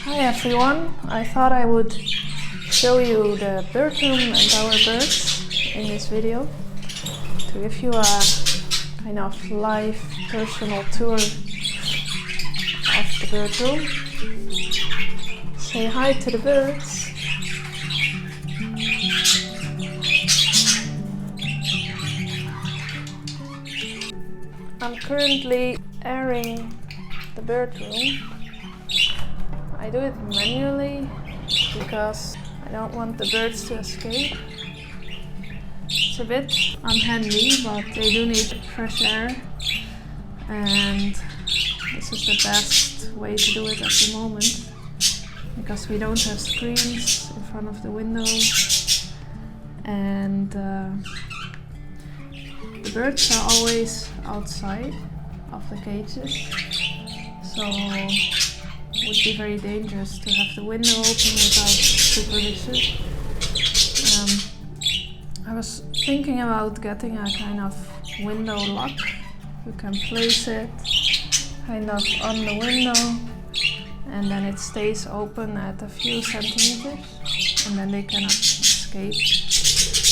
Hi everyone, I thought I would show you the bird room and our birds in this video to give you a kind of live personal tour of the bird room. Say hi to the birds. I'm currently airing the bird room. I do it manually because I don't want the birds to escape. It's a bit unhandy, but they do need fresh air, and this is the best way to do it at the moment because we don't have screens in front of the window, and the birds are always outside of the cages, so it would be very dangerous to have the window open without supervision. I was thinking about getting a kind of window lock. You can place it kind of on the window and then it stays open at a few centimeters and then they cannot escape.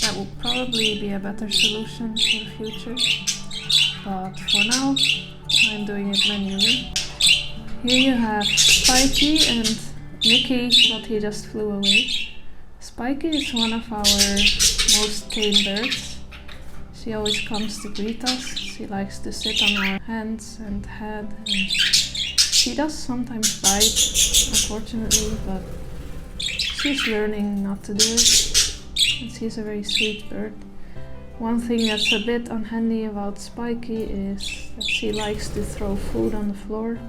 That would probably be a better solution for the future, but for now I'm doing it manually. Here you have Spiky and Mickey, but he just flew away. Spiky is one of our most tame birds. She always comes to greet us. She likes to sit on our hands and head. And she does sometimes bite, unfortunately, but she's learning not to do it. And she's a very sweet bird. One thing that's a bit unhandy about Spiky is that she likes to throw food on the floor.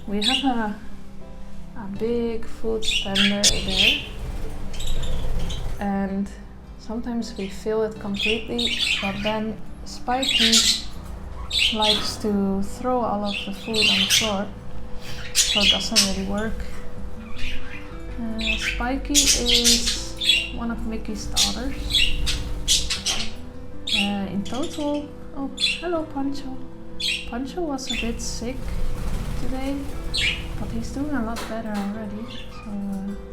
We have a big food spender there, and sometimes we fill it completely, but then Spiky likes to throw all of the food on the floor, so it doesn't really work. Spiky is one of Mickey's daughters. In total, oh, hello Pancho. Pancho was a bit sick today, but he's doing a lot better already, so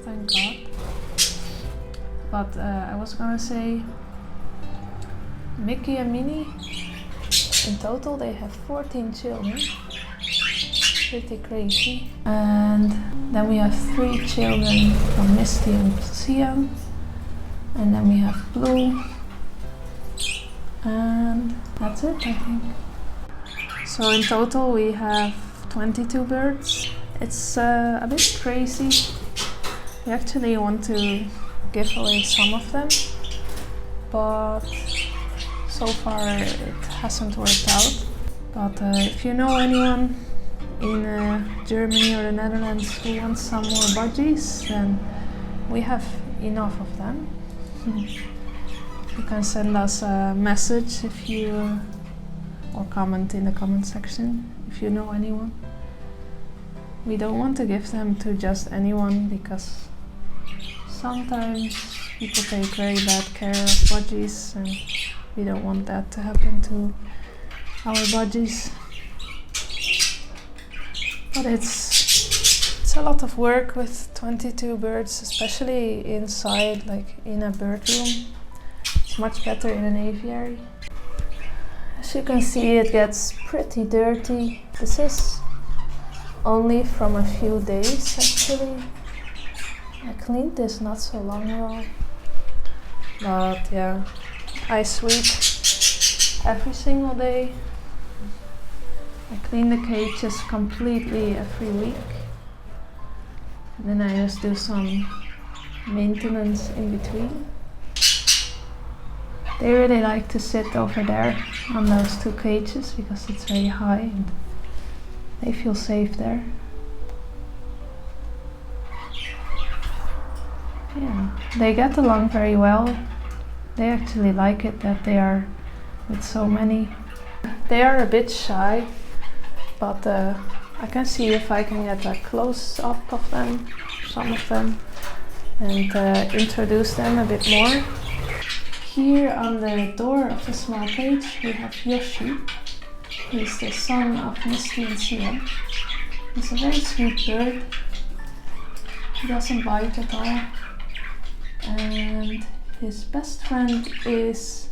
thank God. But I was gonna say, Mickey and Minnie, in total they have 14 children, pretty crazy. And then we have 3 children from Misty and Blue, and then we have Blue, and that's it, I think. So in total we have 22 birds. It's a bit crazy. We actually want to give away some of them, but so far it hasn't worked out. But if you know anyone in Germany or the Netherlands who wants some more budgies, then we have enough of them. You can send us a message if you or comment in the comment section if you know anyone. We don't want to give them to just anyone because sometimes people take very bad care of budgies and we don't want that to happen to our budgies. But it's a lot of work with 22 birds, especially inside, like in a bird room. It's much better in an aviary. As you can see, it gets pretty dirty. This is only from a few days actually. I cleaned this not so long ago. But yeah, I sweep every single day. I clean the cages completely every week. And then I just do some maintenance in between. They really like to sit over there on those 2 cages because it's very high and they feel safe there. Yeah, they get along very well. They actually like it that they are with so many. They are a bit shy, but I can see if I can get a close-up of them, some of them, and introduce them a bit more. Here on the door of the small cage we have Yoshi. He's the son of Misty and Blue. He's a very sweet bird. He doesn't bite at all. And his best friend is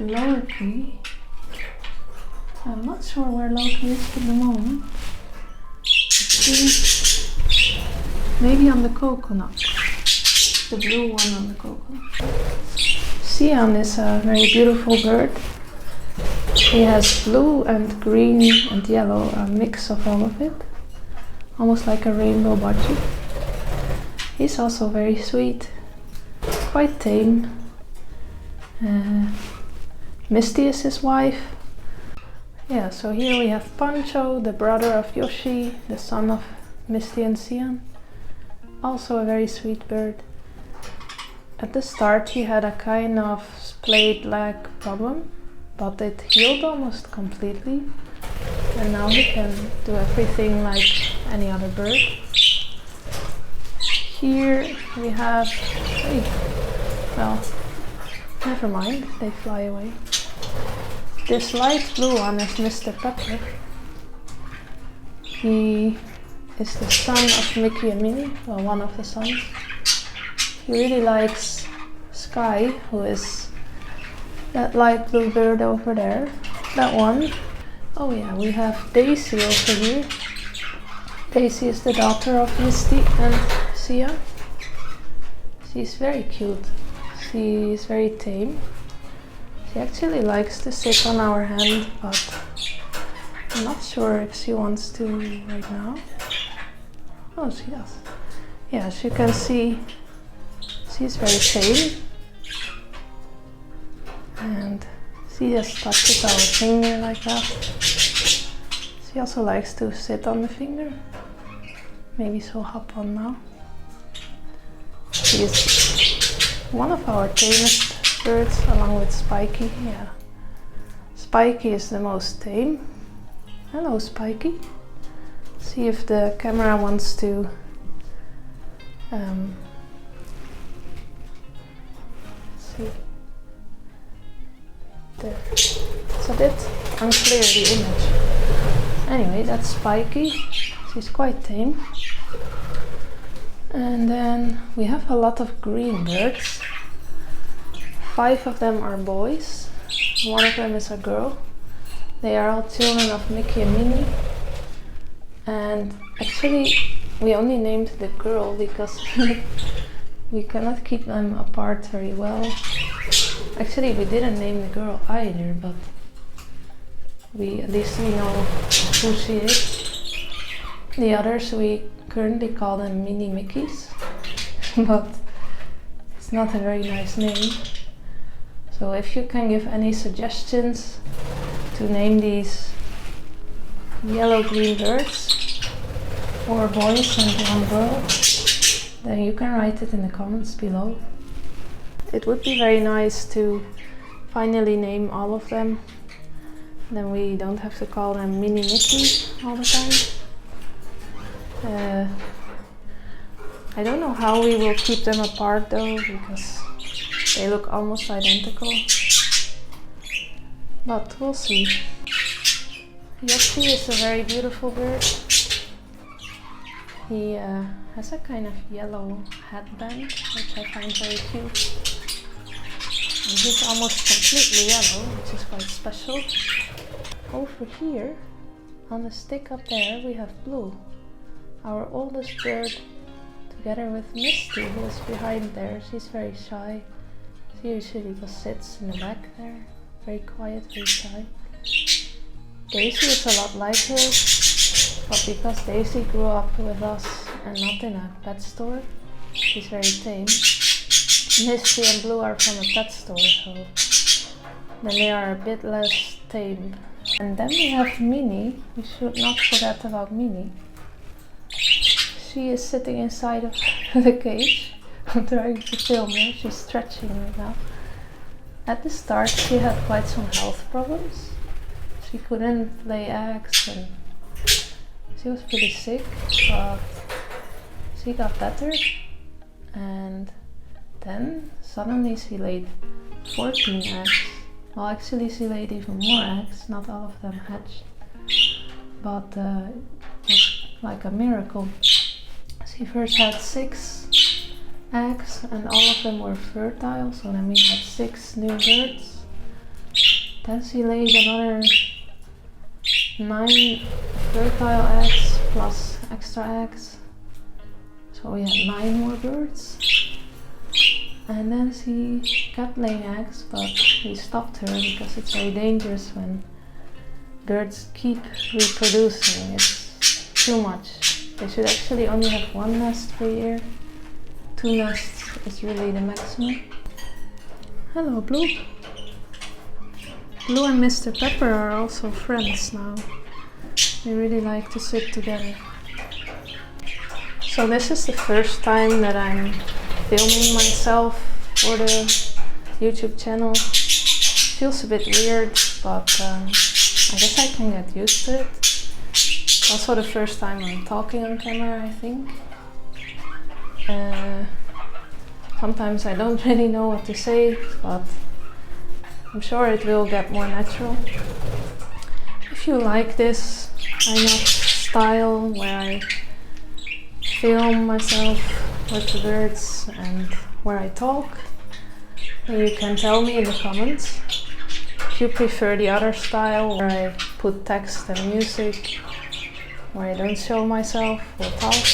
Loki. I'm not sure where Loki is at the moment. Maybe on the coconut. The blue one on the coconut. Sian is a very beautiful bird. He has blue and green and yellow, a mix of all of it. Almost like a rainbow budgie. He's also very sweet, quite tame. Misty is his wife. Yeah, so here we have Pancho, the brother of Yoshi, the son of Misty and Sian. Also a very sweet bird. At the start he had a kind of splayed leg problem, but it healed almost completely. And now he can do everything like any other bird. Here we have, hey, well, never mind, they fly away. This light blue one is Mr. Pepper. He is the son of Mickey and Minnie, well, one of the sons. He really likes Sky, who is that light blue bird over there, that one. Oh yeah, we have Daisy over here. Daisy is the daughter of Misty and Sia. She's very cute. She is very tame. She actually likes to sit on our hand, but I'm not sure if she wants to right now. Oh, she does. Yeah, as you can see, she's very tame. And she just touches our finger like that. She also likes to sit on the finger. Maybe she'll hop on now. She is one of our tamest birds, along with Spiky. Yeah, Spiky is the most tame. Hello, Spiky. See if the camera wants to see. There. It's a bit unclear, the image. Anyway, that's Spiky. She's quite tame. And then we have a lot of green birds. 5 of them are boys. 1 of them is a girl. They are all children of Mickey and Minnie. And actually, we only named the girl because we cannot keep them apart very well. Actually, we didn't name the girl either, but at least we know who she is. The others, we currently call them Mini Mickeys, but it's not a very nice name. So if you can give any suggestions to name these yellow-green birds, or boys and 1 girl, then you can write it in the comments below. It would be very nice to finally name all of them. Then we don't have to call them Mini Mickey all the time. I don't know how we will keep them apart though, because they look almost identical. But we'll see. Yoshi is a very beautiful bird. He has a kind of yellow headband, which I find very cute. And he's almost completely yellow, which is quite special. Over here, on the stick up there, we have Blue, our oldest bird, together with Misty, who is behind there. She's very shy. She usually just sits in the back there, very quiet, very shy. Daisy is a lot like her, but because Daisy grew up with us and not in a pet store, she's very tame. Misty and Blue are from a pet store, so then they are a bit less tame. And then we have Minnie. We should not forget about Minnie. She is sitting inside of the cage. I'm trying to film her. She's stretching right now. At the start she had quite some health problems. She couldn't lay eggs and she was pretty sick, but she got better. And then suddenly she laid 14 eggs. Well, actually she laid even more eggs, not all of them hatched, but it was like a miracle. He first had 6 eggs and all of them were fertile, so then we had 6 new birds. Then she laid another 9 fertile eggs plus extra eggs, so we had 9 more birds. And then she kept laying eggs, but we stopped her because it's very dangerous when birds keep reproducing. It's too much. They should actually only have 1 nest per year. 2 nests is really the maximum. Hello, Blue. Blue and Mr. Pepper are also friends now. They really like to sit together. So this is the first time that I'm filming myself for the YouTube channel. Feels a bit weird, but I guess I can get used to it. Also the first time I'm talking on camera, I think. Sometimes I don't really know what to say, but I'm sure it will get more natural. If you like this kind of style where I film myself with the birds and where I talk, then you can tell me in the comments. If you prefer the other style where I put text and music, where I don't show myself or talk,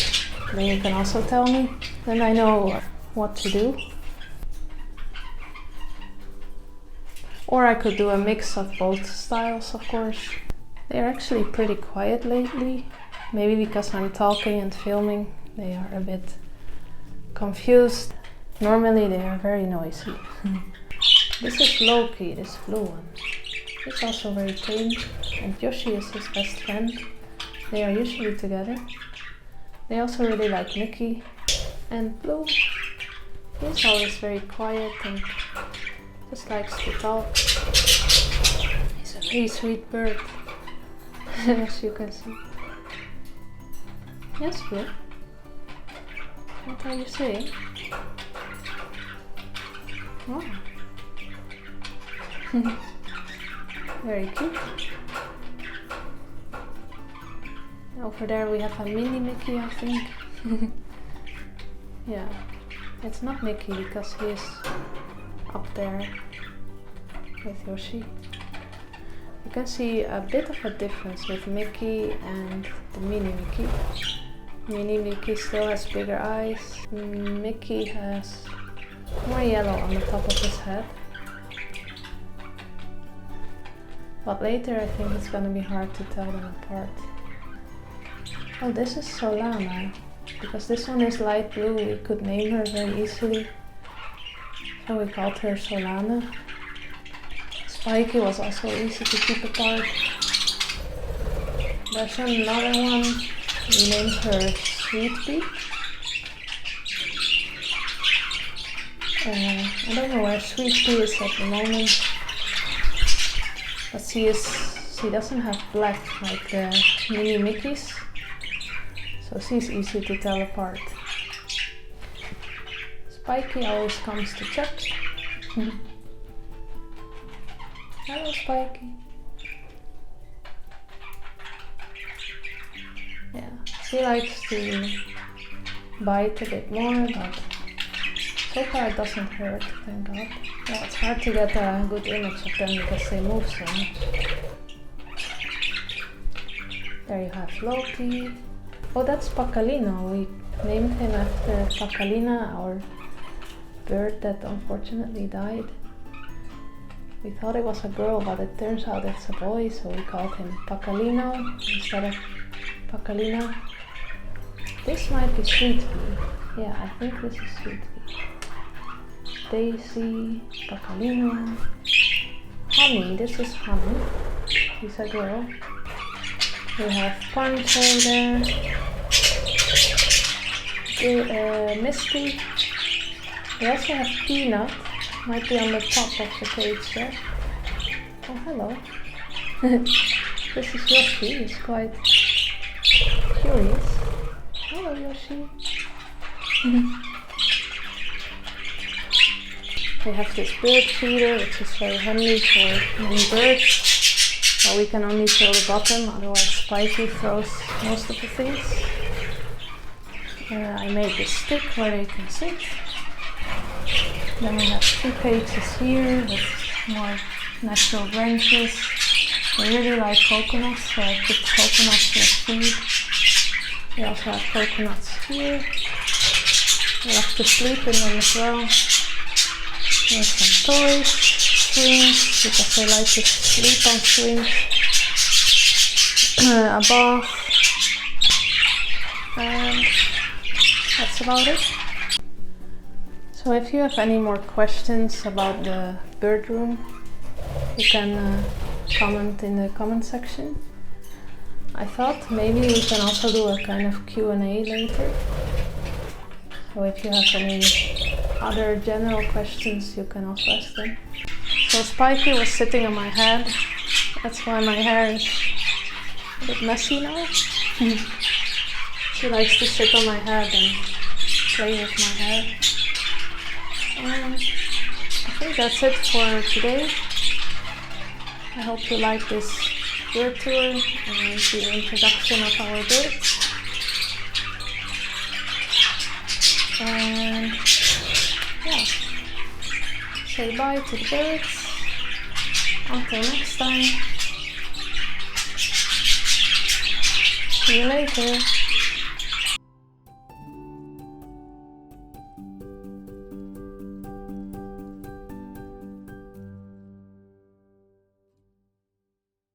then you can also tell me. Then I know what to do. Or I could do a mix of both styles, of course. They're actually pretty quiet lately. Maybe because I'm talking and filming, they are a bit confused. Normally they are very noisy. This is Loki, this blue one. He's also very tame, and Yoshi is his best friend. They are usually together. They also really like Mickey. And Blue, he's always very quiet and just likes to talk. He's a very sweet bird, as you can see. Yes, Blue? What are you saying? Oh. Very cute. Over there we have a mini Mickey, I think. Yeah, it's not Mickey because he is up there with Yoshi. You can see a bit of a difference with Mickey and the mini Mickey. Mini Mickey still has bigger eyes. Mickey has more yellow on the top of his head. But later I think it's gonna be hard to tell them apart. Oh, this is Solana. Because this one is light blue, we could name her very easily. So we called her Solana. Spiky was also easy to keep apart. There's another one, we named her Sweet Pea. I don't know where Sweet Pea is at the moment. But she doesn't have black like the mini Mickeys. So she's easy to tell apart. Spiky always comes to check. Hello, Spiky. Yeah, she likes to bite a bit more, but so far it doesn't hurt, thank God. Yeah, it's hard to get a good image of them because they move so much. There you have Loki. Oh, that's Pacalino. We named him after Pacalina, our bird that unfortunately died. We thought it was a girl, but it turns out it's a boy, so we called him Pacalino instead of Pacalina. This might be Sweet Pea. Yeah, I think this is Sweet Pea. Daisy, Pacalino. Honey, this is Honey. She's a girl. We have Pancho there. Misty. We also have Peanut. Might be on the top of the cage there. Oh, hello. This is Yoshi. He's quite curious. Hello, Yoshi. We have this bird feeder, which is very handy for many birds. Well, we can only fill the bottom, otherwise Spiky throws most of the things. I made this stick where they can sit. Then we have 2 cages here with more natural branches. I really like coconuts, so I put coconuts with food. We also have coconuts here. We have to sleep in them as well. There's some toys, swings, because they like to sleep on swings. A bath. And that's about it. So if you have any more questions about the bird room, you can comment in the comment section. I thought maybe we can also do a kind of Q&A later. So if you have any other general questions, you can also ask them. So Spiky was sitting on my head. That's why my hair is a bit messy now. She likes to sit on my head and play with my hair. And I think that's it for today. I hope you like this bird tour and the introduction of our birds. And yeah, say bye to the birds. Until next time. See you later.